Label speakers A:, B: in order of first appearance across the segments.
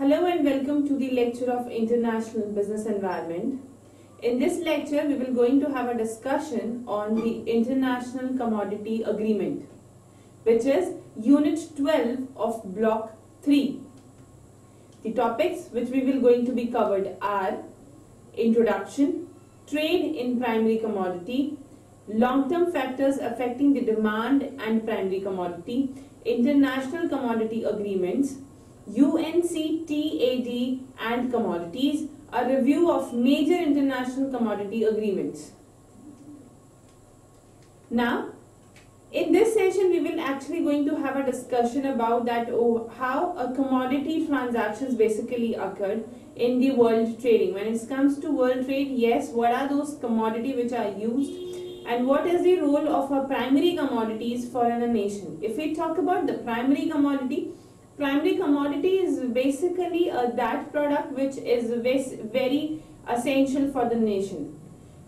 A: Hello and welcome to the lecture of International Business Environment. In this lecture, we will going to have a discussion on the International Commodity Agreement, which is Unit 12 of Block 3. The topics which we will going to be covered are Introduction, Trade in Primary Commodity, Long-term factors affecting the demand and primary commodity, International Commodity Agreements, UNCTAD and commodities, a review of major international commodity agreements. Now, in this session, we will actually going to have a discussion about that how a commodity transactions basically occurred in the world trading. When it comes to world trade, yes, what are those commodity which are used and what is the role of a primary commodities for a nation? If we talk about the primary commodity is basically that product which is very essential for the nation.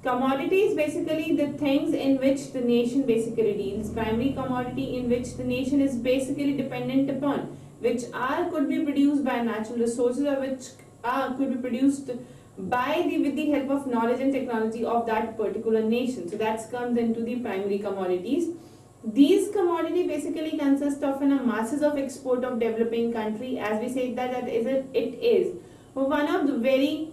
A: Commodity is basically the things in which the nation basically deals. Primary commodity in which the nation is basically dependent upon, which could be produced by natural resources or which could be produced with the help of knowledge and technology of that particular nation. So that comes into the primary commodities. These commodity basically consist of masses of export of developing country. As we said that it is one of the very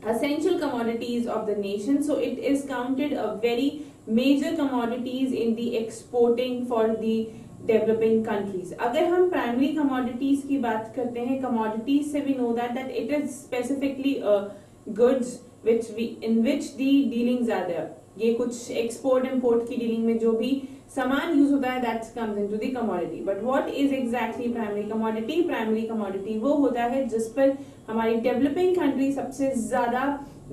A: essential commodities of the nation. So it is counted a very major commodities in the exporting for the developing countries. अगर हम primary commodities की बात करते हैं, commodities से we know that it is specifically goods in which the dealings are there. ये कुछ export import की dealing में जो भी सामान यूज होता है that comes into the commodity. But what is exactly primary commodity? Primary commodity वो होता है जिस पर हमारी developing country सबसे ज्यादा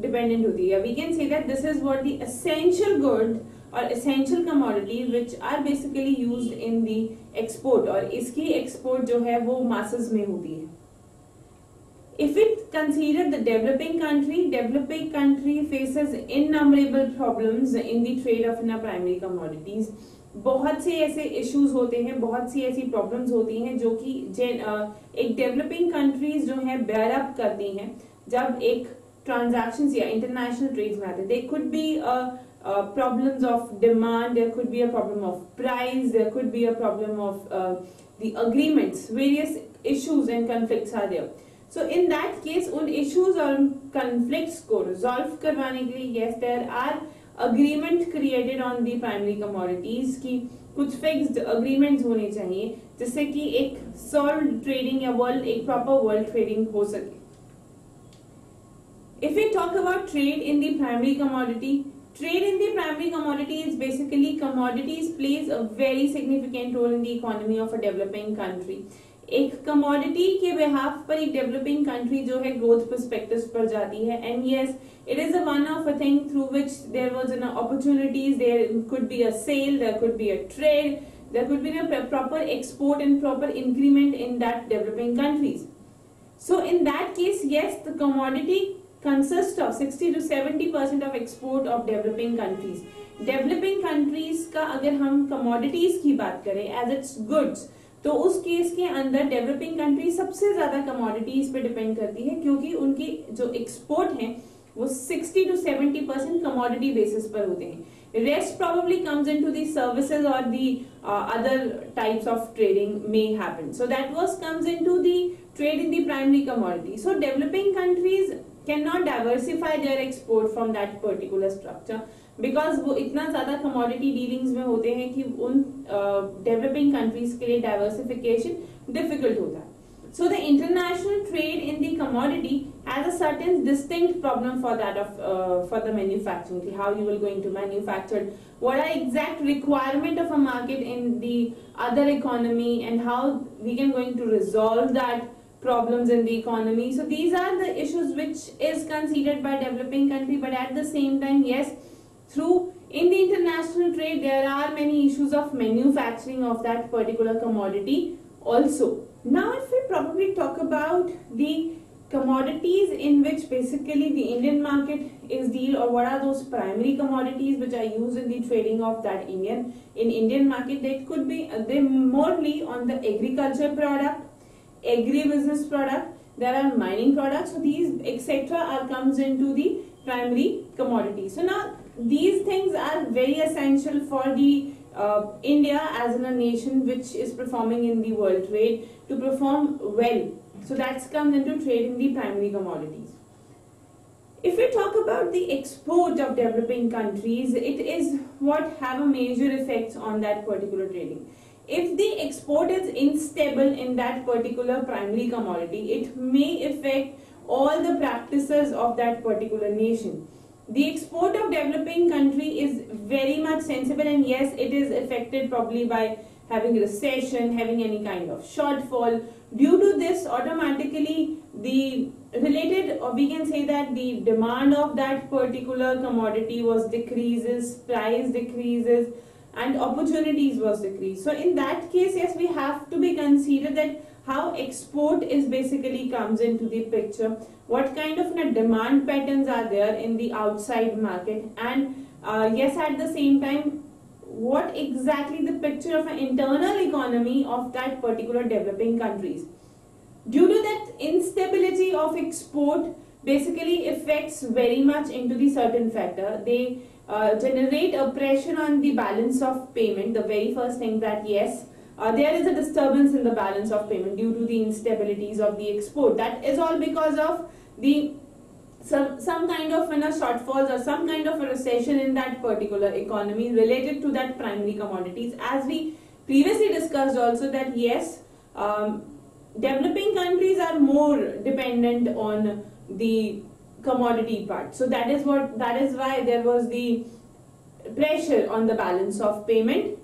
A: dependent होती है. We can say that this is what the essential good or essential commodity which are basically used in the export, और इसकी export जो है वो masses में होती है. If we consider the developing country faces innumerable problems in the trade of primary commodities. बहुत से ऐसे issues होते हैं, बहुत सी ऐसी problems होती हैं जो कि एक developing countries जो है bear up करती हैं जब एक transactions या international trades में आते हैं. There could be problems of demand, there could be a problem of price, there could be a problem of the agreements, various issues and conflicts are there. So in that case, उन issues और conflicts को resolve करवाने के लिए yes, there are agreement created on the primary commodities की कुछ fixed agreements होने चाहिए जिससे कि एक solved trading या एक proper world trading हो सके. If we talk about trade in the primary commodity, trade in the primary commodity is basically commodities plays a very significant role in the economy of a developing country. एक commodity के behalf पर एक developing country जो है growth perspectives पर जाती है, and yes, it is one of a thing through which there was an opportunities, there could be a sale, there could be a trade, there could be a proper export and proper increment in that developing countries. So in that case, yes, the commodity consists of 60 to 70% of export of developing countries. Developing countries का अगर हम commodities की बात करें as its goods, तो उस case के अंदर डेवलपिंग कंट्री सबसे ज्यादा कमोडिटीज पे डिपेंड करती है क्योंकि उनकी जो एक्सपोर्ट है वो 60 to 70% कमोडिटी बेसिस पर होते हैं. Rest probably comes into the services और the other types of trading may happen. So that was comes into the trade in the primary commodity. So developing countries can not diversify their export from that particular structure because वो इतना ज्यादा commodity dealings में होते हैं कि उन developing countries के लिए डाइवर्सिफिकेशन डिफिकल्ट होता है. So the international trade in the commodity has a certain distinct problem for that for the manufacturing. How you will going to manufacture, what are exact requirement of a market in the other economy, and how we can going to resolve that problems in the economy. So these are the issues which is considered by developing country, but at the same time, yes, in the international trade there are many issues of manufacturing of that particular commodity also. Now if we probably talk about the commodities in which basically the Indian market is deal, or what are those primary commodities which are used in the trading of that Indian market, that could be they morely on the agriculture product, agribusiness product, there are mining products, so these etc. are comes into the primary commodity. So now these things are very essential for the India as in a nation which is performing in the world trade to perform well. So that's comes into trading the primary commodities. If we talk about the export of developing countries, it is what have a major effects on that particular trading. If the export is unstable in that particular primary commodity, it may affect all the practices of that particular nation. The export of developing country is very much sensible, and yes, it is affected probably by having recession, having any kind of shortfall. Due to this, automatically the related, or we can say that the demand of that particular commodity was decreases, price decreases, and opportunities was decreased. So in that case, yes, we have to be considered that how export is basically comes into the picture, what kind of demand patterns are there in the outside market, and yes, at the same time, what exactly the picture of an internal economy of that particular developing countries. Due to that instability of export basically affects very much into the certain factor. They generate a pressure on the balance of payment. The very first thing that yes, there is a disturbance in the balance of payment due to the instabilities of the export. That is all because of the some kind of shortfalls or some kind of a recession in that particular economy related to that primary commodities. As we previously discussed also that yes, developing countries are more dependent on the commodity part. So that is why there was the pressure on the balance of payment.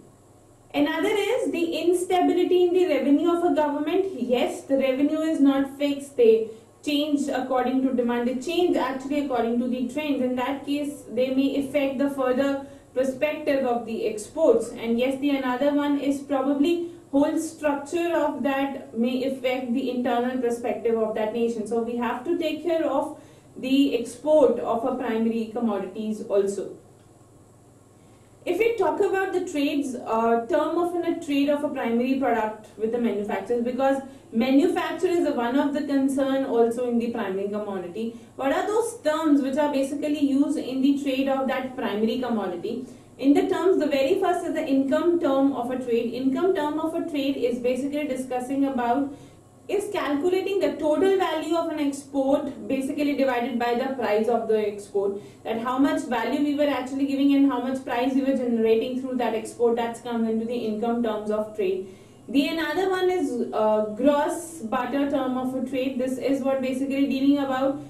A: Another is the instability in the revenue of a government. Yes, the revenue is not fixed. They change according to demand. They change actually according to the trends. In that case, they may affect the further perspective of the exports. And yes, the another one is probably whole structure of that may affect the internal perspective of that nation. So we have to take care of the export of a primary commodities also. If we talk about the trades, term of a trade of a primary product with the manufacturers, because manufacture is one of the concern also in the primary commodity. What are those terms which are basically used in the trade of that primary commodity? In the terms, the very first is the income term of a trade. Income term of a trade is basically discussing about is calculating the total value of an export basically divided by the price of the export, that how much value we were actually giving and how much price we were generating through that export. That's comes into the income terms of trade. The another one is gross barter term of a trade. This is what basically dealing about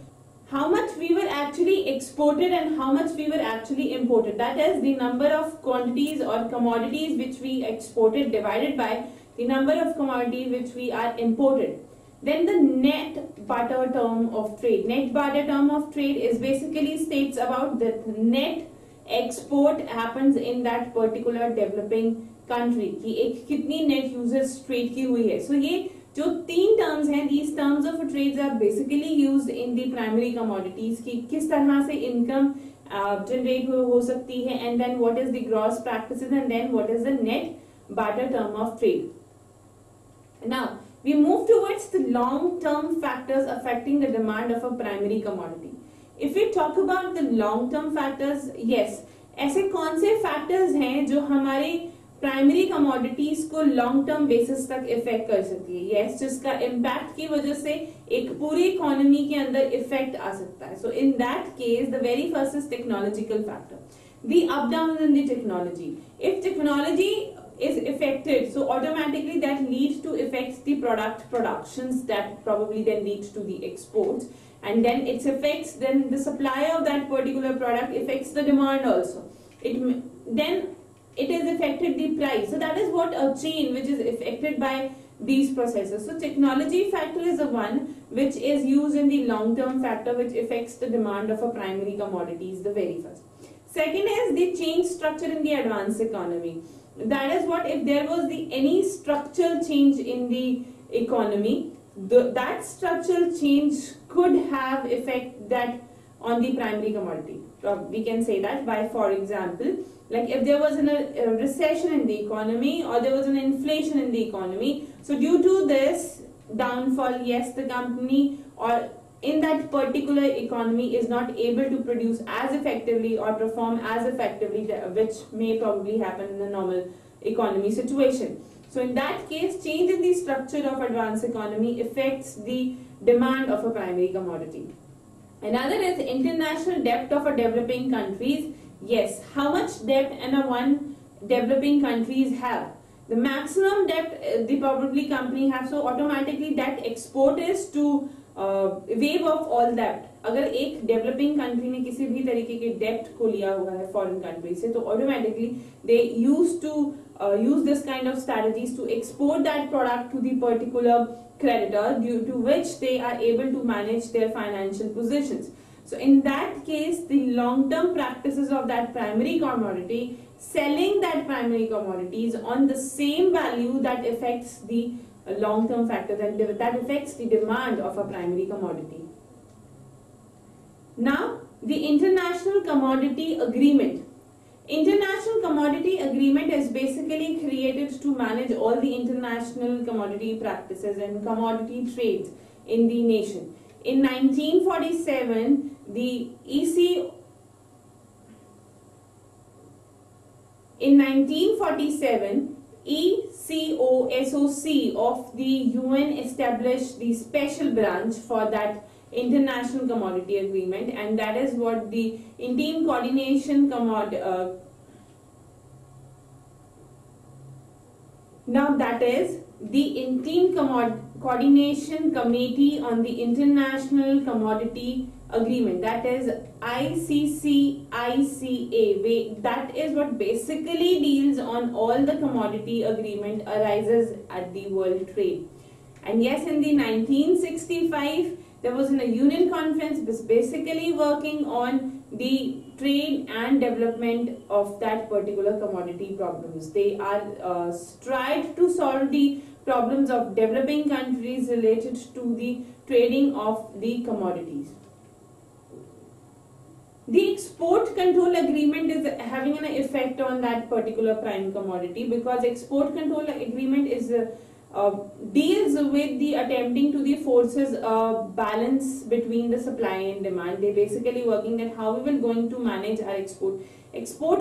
A: how much we were actually exported and how much we were actually imported. That is the number of quantities or commodities which we exported divided by the number of commodities which we are imported. Then the net barter term of trade. Net barter term of trade is basically states about the net export happens in that particular developing country कि एक कितनी net uses trade की हुई है. So ये जो तीन terms हैं, these terms of trades are basically used in the primary commodities कि किस तरह से income generate हो सकती है, and then what is the gross practices, and then what is the net barter term of trade. Now, we move towards the long-term factors affecting the demand of a primary commodity. If we talk about the long-term factors, yes, ऐसे कौन से factors हैं जो हमारे primary commodities को long term basis तक effect कर सकती है? यस, जिसका इम्पैक्ट की वजह से एक पूरी इकोनॉमी के अंदर इफेक्ट आ सकता है. So in that case the very first is technological factor, the up down in the technology. If technology is affected, so automatically that leads to affects the productions that probably then leads to the exports, and then it affects then the supply of that particular product, affects the demand also. Then it is affected the price. So that is what a chain which is affected by these processes. So technology factor is the one which is used in the long term factor which affects the demand of a primary commodities, the very first. Second is the change structure in the advanced economy. That is what if there was any structural change in the economy, that structural change could have effect that on the primary commodity. We can say that by, for example, like if there was a recession in the economy or there was an inflation in the economy, so due to this downfall, yes, the company or in that particular economy is not able to produce as effectively or perform as effectively, which may probably happen in a normal economy situation. So in that case, change in the structure of advanced economy affects the demand of a primary commodity. Another is international debt of a developing countries. Yes, how much debt one developing countries have? The maximum debt the probably company have, so automatically that export is to waive off all that. अगर एक developing country ने किसी भी तरीके के डेप्ट को लिया हुआ है फॉरेन कंट्री से, तो automatically they use to use this kind of strategies to export that product to the particular creditor, due to which they are able to manage their financial positions. So in that case, the long-term practices of that primary commodity, selling that primary commodities on the same value, that affects the long-term factor, that affects the demand of a primary commodity. Now, the International Commodity Agreement. International Commodity Agreement is basically created to manage all the international commodity practices and commodity trades in the nation. In 1947, the ECOSOC of the UN established the special branch for that International Commodity Agreement, and that is what the Interim Coordination now that is the Interim Coordination Committee on the International Commodity Agreement, that is ICCICA. That is what basically deals on all the commodity agreement arises at the world trade. And yes, in the 1965 there was a UN conference basically working on the trade and development of that particular commodity problems. They are tried to solve the problems of developing countries related to the trading of the commodities. The export control agreement is having an effect on that particular prime commodity, because export control agreement is deals with the attempting to the forces balance between the supply and demand. They basically working that how we will going to manage our export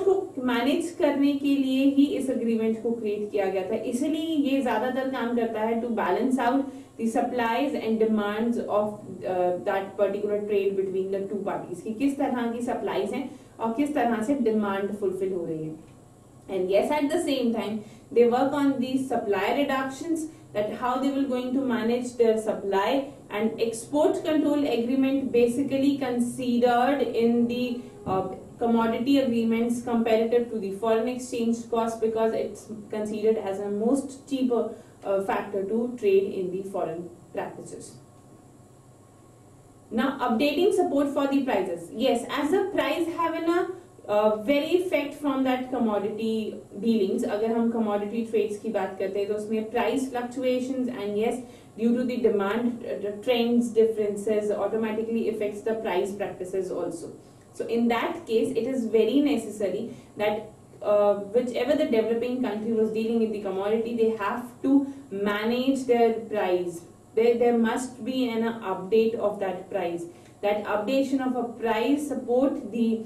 A: को manage करने के लिए ही इस agreement को create किया गया था, इसलिए ये ज्यादातर काम करता है to balance out the supplies and demands of that particular trade between the two parties, कि किस तरह की सप्लाईज हैं और किस तरह से डिमांड फुलफिल हो रही है. And yes, at the same time, they work on these supply reductions, that how they will going to manage their supply, and export control agreement basically considered in the commodity agreements comparative to the foreign exchange cost, because it's considered as a most cheaper factor to trade in the foreign practices. Now, updating support for the prices. Yes, as the price having a very effect from that commodity dealings. अगर हम commodity trades की बात करते हैं तो उसमें price fluctuations and yes, due to the demand trends differences automatically affects the price practices also. So in that case, it is very necessary that whichever the developing country was dealing with the commodity, they have to manage their price. There must be an update of that price. That updation of a price support the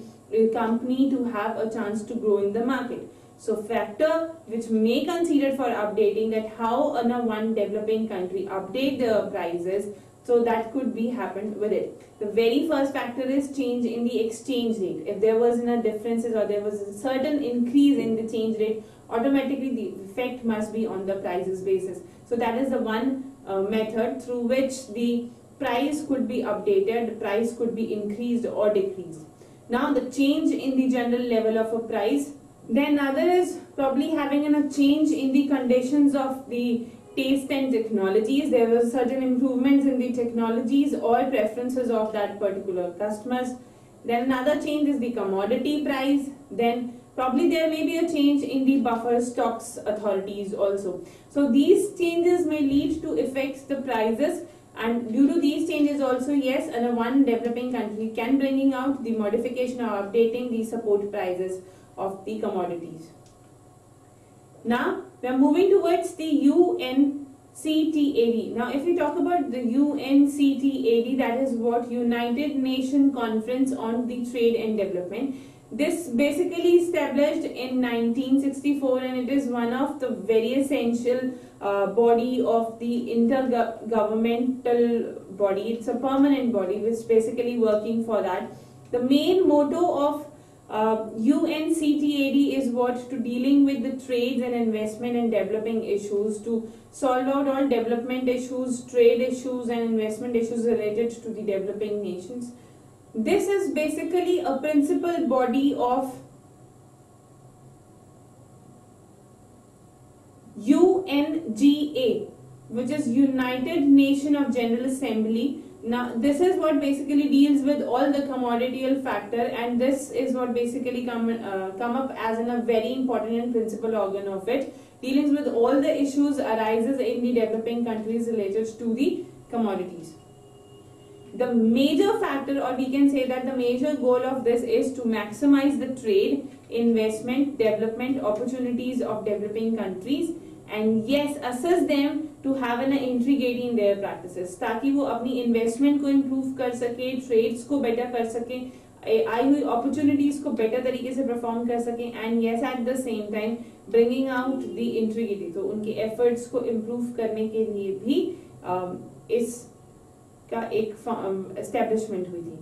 A: company to have a chance to grow in the market. So factor which may consider for updating, that how one developing country update the prices, so that could be happened with it. The very first factor is change in the exchange rate. If there was differences or there was a certain increase in the change rate, automatically the effect must be on the prices basis. So that is the one method through which the price could be updated, the price could be increased or decreased. Now the change in the general level of a price. Then other is probably having a change in the conditions of the taste and technologies. There were certain improvements in the technologies or preferences of that particular customers. Then another change is the commodity price. Then probably there may be a change in the buffer stocks authorities also. So these changes may lead to affects the prices. And due to these changes also, yes, one developing country can bringing out the modification or updating the support prices of the commodities. Now, we are moving towards the UN UNCTAD. Now, if we talk about the UNCTAD, that is what United Nations Conference on the Trade and Development. This basically established in 1964, and it is one of the very essential body of the intergovernmental body. It's a permanent body which is basically working for that. The main motto of UNCTAD is what? To dealing with the trades and investment and developing issues, to solve out all development issues, trade issues and investment issues related to the developing nations. This is basically a principal body of UNGA, which is United Nations of General Assembly. Now, this is what basically deals with all the commodital factor, and this is what basically come up as a very important and principal organ of it, dealing with all the issues arises in the developing countries related to the commodities. The major factor, or we can say that the major goal of this is to maximize the trade, investment, development opportunities of developing countries, and yes, assist them to have an integrity in their practices, ताकि वो अपनी investment को improve कर सके, trades को better कर सके, आई हुई opportunities को better तरीके से perform कर सके, and yes, at the same time bringing out the integrity. तो उनके efforts को improve करने के लिए भी इस का एक establishment हुई थी.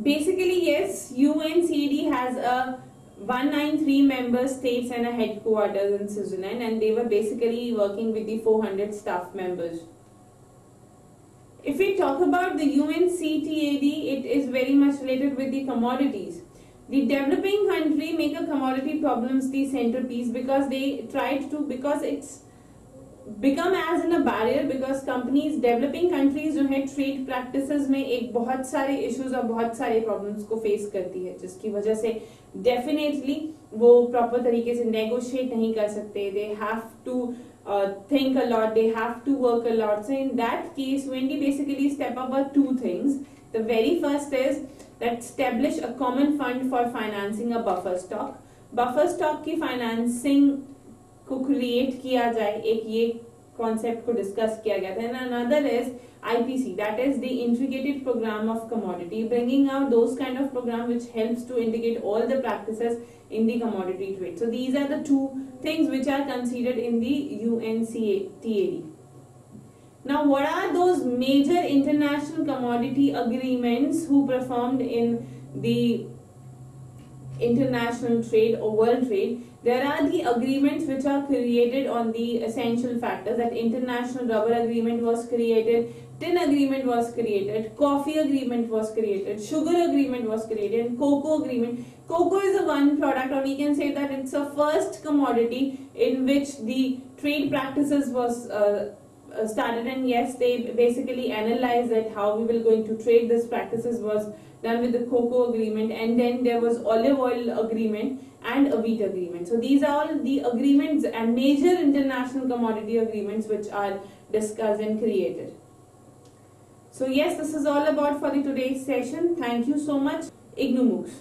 A: Basically, yes, UNCD has a 193 member states and a headquarters in Switzerland, and they were basically working with the 400 staff members. If we talk about the UNCTAD, it is very much related with the commodities. The developing country make a commodity problems the centerpiece because they tried to, because it's become as in a barrier, because companies, developing countries जो है trade practices में एक बहुत सारे issues और बहुत सारे problems को face करती है, जिसकी वजह से definitely वो proper तरीके से negotiate नहीं कर सकते. They have to think a lot, they have to work a lot. So in that case, when we basically step up are two things. The very first is that establish a common fund for financing a buffer stock. Buffer stock की financing को create किया जाए, एक ये concept को discuss किया गया था. And another is IPC, that is the integrated program of commodity, bringing out those kind of program which helps to integrate all the practices in the commodity trade. So these are the two things which are considered in the UNCTAD. Now, what are those major international commodity agreements who performed in the international trade or world trade? There are the agreements which are created on the essential factors. That international rubber agreement was created, tin agreement was created, coffee agreement was created, sugar agreement was created, and cocoa agreement. Cocoa is a one product, or we can say that it's a first commodity in which the trade practices was started, and yes, they basically analyzed that how we will going to trade this practices was done with the cocoa agreement, and then there was olive oil agreement and a wheat agreement. So these are all the agreements and major international commodity agreements which are discussed and created. So yes, this is all about for the today's session. Thank you so much. IGNOU MOOCs.